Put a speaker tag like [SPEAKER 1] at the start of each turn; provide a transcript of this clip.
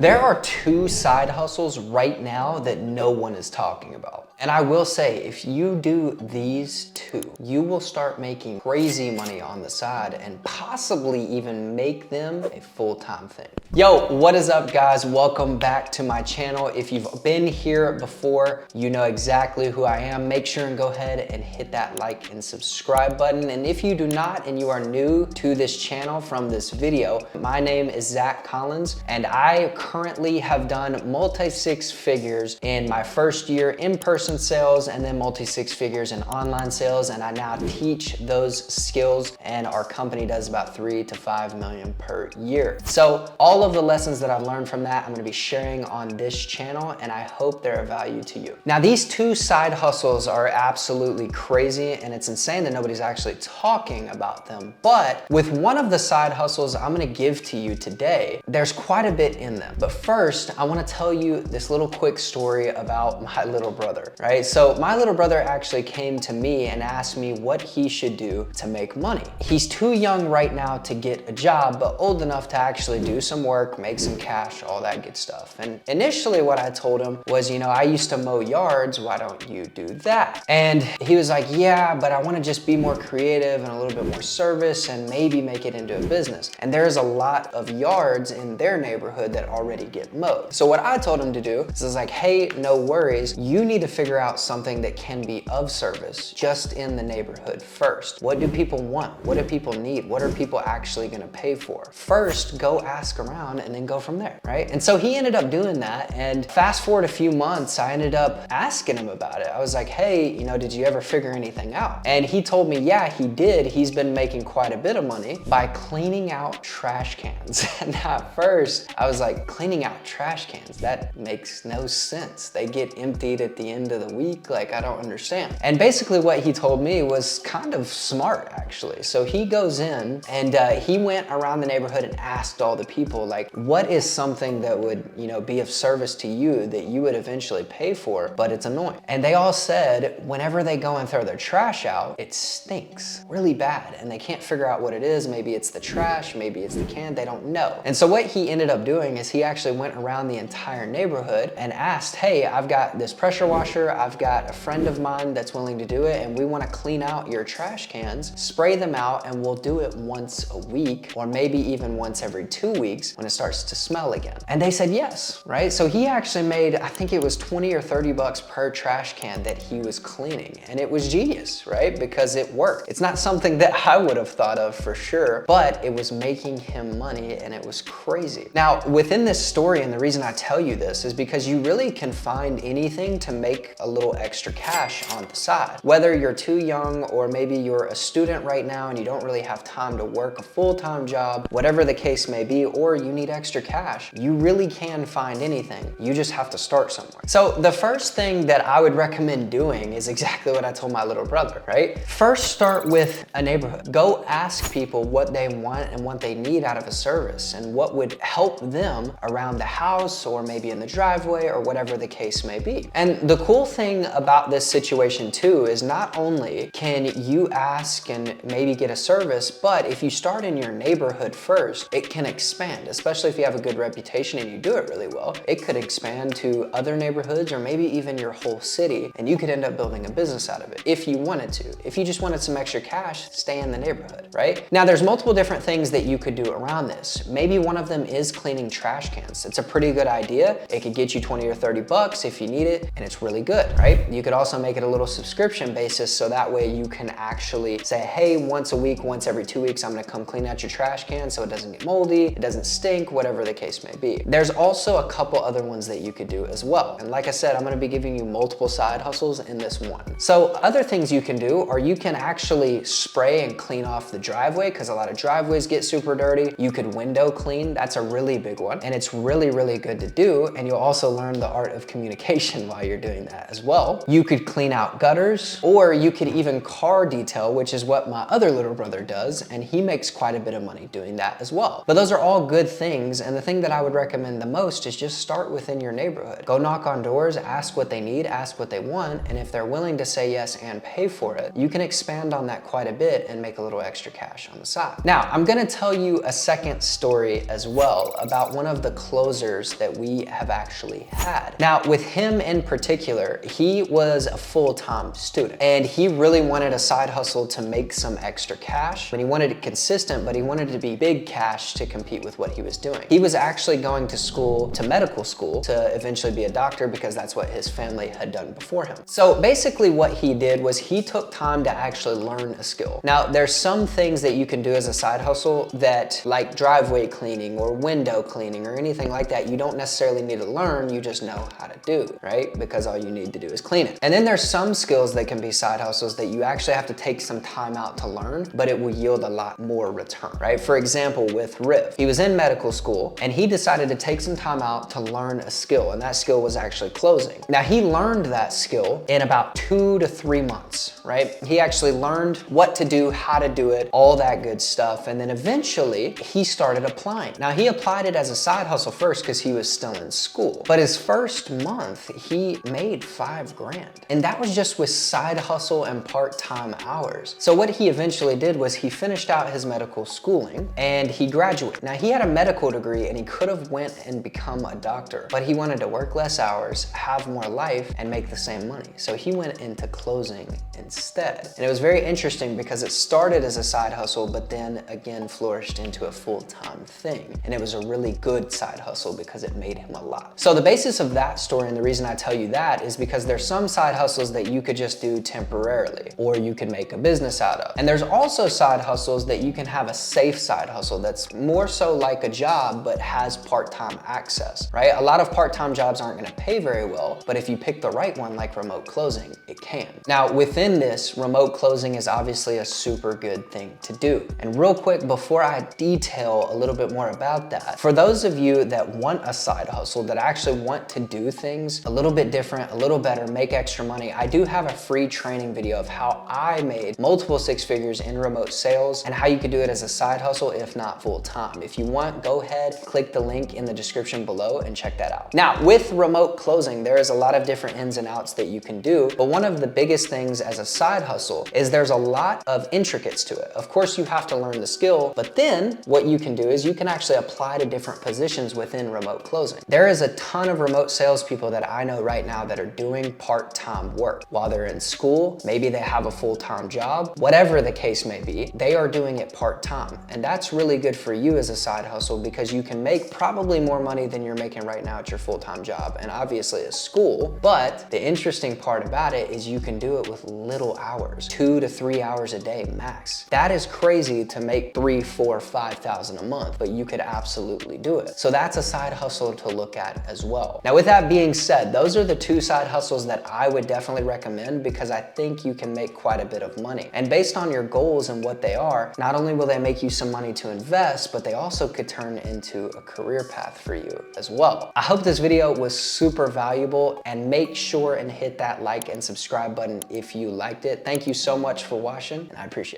[SPEAKER 1] There are two side hustles right now that no one is talking about. And I will say, if you do these two, you will start making crazy money on the side and possibly even make them a full-time thing. Yo, what is up guys? Welcome back to my channel. If you've been here before, you know exactly who I am. Make sure and go ahead and hit that like and subscribe button. And if you do not and you are new to this channel from this video, my name is Zach Collins and I currently have done multi-six figures in my first year in-person sales and then multi-six figures in online sales, and I now teach those skills, and our company does about 3 to 5 million per year. So all of the lessons that I've learned from that, I'm gonna be sharing on this channel, and I hope they're of value to you. Now, these two side hustles are absolutely crazy, and it's insane that nobody's actually talking about them. But with one of the side hustles I'm gonna give to you today, there's quite a bit in them. But first, I wanna tell you this little quick story about my little brother. Right? So my little brother actually came to me and asked me what he should do to make money. He's too young right now to get a job, but old enough to actually do some work, make some cash, all that good stuff. And initially what I told him was, you know, I used to mow yards, why don't you do that? And he was like, yeah, but I want to just be more creative and a little bit more service and maybe make it into a business. And there's a lot of yards in their neighborhood that already get mowed. So what I told him to do is I was like, hey, no worries. You need to figure out something that can be of service just in the neighborhood first. What do people want? What do people need? What are people actually gonna pay for? First, go ask around and then go from there, right? And so he ended up doing that, and fast forward a few months, I ended up asking him about it. I was like, hey, you know, did you ever figure anything out? And he told me, yeah, he did. He's been making quite a bit of money by cleaning out trash cans. And at first, I was like, cleaning out trash cans? That makes no sense. They get emptied at the end of the week. Like, I don't understand. And basically what he told me was kind of smart, actually. So he goes in and he went around the neighborhood and asked all the people, like, what is something that would, you know, be of service to you that you would eventually pay for, but it's annoying? And they all said, whenever they go and throw their trash out, it stinks really bad. And they can't figure out what it is. Maybe it's the trash, maybe it's the can, they don't know. And so what he ended up doing is he actually went around the entire neighborhood and asked, hey, I've got this pressure washer, I've got a friend of mine that's willing to do it, and we want to clean out your trash cans, spray them out, and we'll do it once a week, or maybe even once every 2 weeks when it starts to smell again. And they said yes, right? So he actually made, I think it was 20 or 30 bucks per trash can that he was cleaning. And it was genius, right? Because it worked. It's not something that I would have thought of for sure, but it was making him money, and it was crazy. Now, within this story, and the reason I tell you this is because you really can find anything to make a little extra cash on the side. Whether you're too young or maybe you're a student right now and you don't really have time to work a full-time job, whatever the case may be, or you need extra cash, you really can find anything. You just have to start somewhere. So the first thing that I would recommend doing is exactly what I told my little brother, right? First, start with a neighborhood. Go ask people what they want and what they need out of a service and what would help them around the house or maybe in the driveway or whatever the case may be. And the cool thing about this situation too is not only can you ask and maybe get a service, but if you start in your neighborhood first, it can expand, especially if you have a good reputation and you do it really well. It could expand to other neighborhoods or maybe even your whole city, and you could end up building a business out of it if you wanted to. If you just wanted some extra cash, stay in the neighborhood, right? Now, there's multiple different things that you could do around this. Maybe one of them is cleaning trash cans. It's a pretty good idea. It could get you 20 or 30 bucks if you need it, and it's really good, right? You could also make it a little subscription basis, so that way you can actually say, hey, once a week, once every 2 weeks, I'm gonna come clean out your trash can so it doesn't get moldy, it doesn't stink, whatever the case may be. There's also a couple other ones that you could do as well. And like I said, I'm gonna be giving you multiple side hustles in this one. So other things you can do are you can actually spray and clean off the driveway, because a lot of driveways get super dirty. You could window clean. That's a really big one. And it's really, really good to do. And you'll also learn the art of communication while you're doing that as well. You could clean out gutters, or you could even car detail, which is what my other little brother does. And he makes quite a bit of money doing that as well. But those are all good things. And the thing that I would recommend the most is just start within your neighborhood. Go knock on doors, ask what they need, ask what they want. And if they're willing to say yes and pay for it, you can expand on that quite a bit and make a little extra cash on the side. Now, I'm gonna tell you a second story as well about one of the closers that we have actually had. Now, with him in particular, he was a full-time student and he really wanted a side hustle to make some extra cash, and he wanted it consistent, but he wanted it to be big cash to compete with what he was doing. He was actually going to medical school to eventually be a doctor because that's what his family had done before him. So basically what he did was he took time to actually learn a skill. Now, there's some things that you can do as a side hustle that, like driveway cleaning or window cleaning or anything like that, you don't necessarily need to learn, you just know how to do, right? Because all you need to do is clean it. And then there's some skills that can be side hustles that you actually have to take some time out to learn, but it will yield a lot more return, right? For example, with Riv, he was in medical school and he decided to take some time out to learn a skill, and that skill was actually closing. Now, he learned that skill in about 2 to 3 months, right? He actually learned what to do, how to do it, all that good stuff, and then eventually he started applying. Now, he applied it as a side hustle first because he was still in school, but his first month he made $5 grand, and that was just with side hustle and part-time hours. So what he eventually did was he finished out his medical schooling and he graduated. Now, he had a medical degree and he could have went and become a doctor, but he wanted to work less hours, have more life, and make the same money. So he went into closing instead. And it was very interesting because it started as a side hustle, but then again flourished into a full-time thing. And it was a really good side hustle because it made him a lot. So the basis of that story, and the reason I tell you that, is because there's some side hustles that you could just do temporarily, or you can make a business out of. And there's also side hustles that you can have a safe side hustle that's more so like a job, but has part-time access, right? A lot of part-time jobs aren't gonna pay very well, but if you pick the right one, like remote closing, it can. Now, within this, remote closing is obviously a super good thing to do. And real quick, before I detail a little bit more about that, for those of you that want a side hustle, that actually want to do things a little bit different, a little better, make extra money, I do have a free training video of how I made multiple 6 figures in remote sales and how you could do it as a side hustle, if not full time. If you want, go ahead, click the link in the description below and check that out. Now, with remote closing, there is a lot of different ins and outs that you can do, but one of the biggest things as a side hustle is there's a lot of intricacies to it. Of course, you have to learn the skill, but then what you can do is you can actually apply to different positions within remote closing. There is a ton of remote salespeople that I know right now that are doing part-time work while they're in school. Maybe they have a full-time job, whatever the case may be, they are doing it part-time. And that's really good for you as a side hustle because you can make probably more money than you're making right now at your full-time job, and obviously at school. But the interesting part about it is you can do it with little hours, 2 to 3 hours a day max. That is crazy to make 3, 4, 5,000 a month, but you could absolutely do it. So that's a side hustle to look at as well. Now, with that being said, those are the 2 side hustles that I would definitely recommend because I think you can make quite a bit of money. And based on your goals and what they are, not only will they make you some money to invest, but they also could turn into a career path for you as well. I hope this video was super valuable, and make sure and hit that like and subscribe button if you liked it. Thank you so much for watching, and I appreciate it.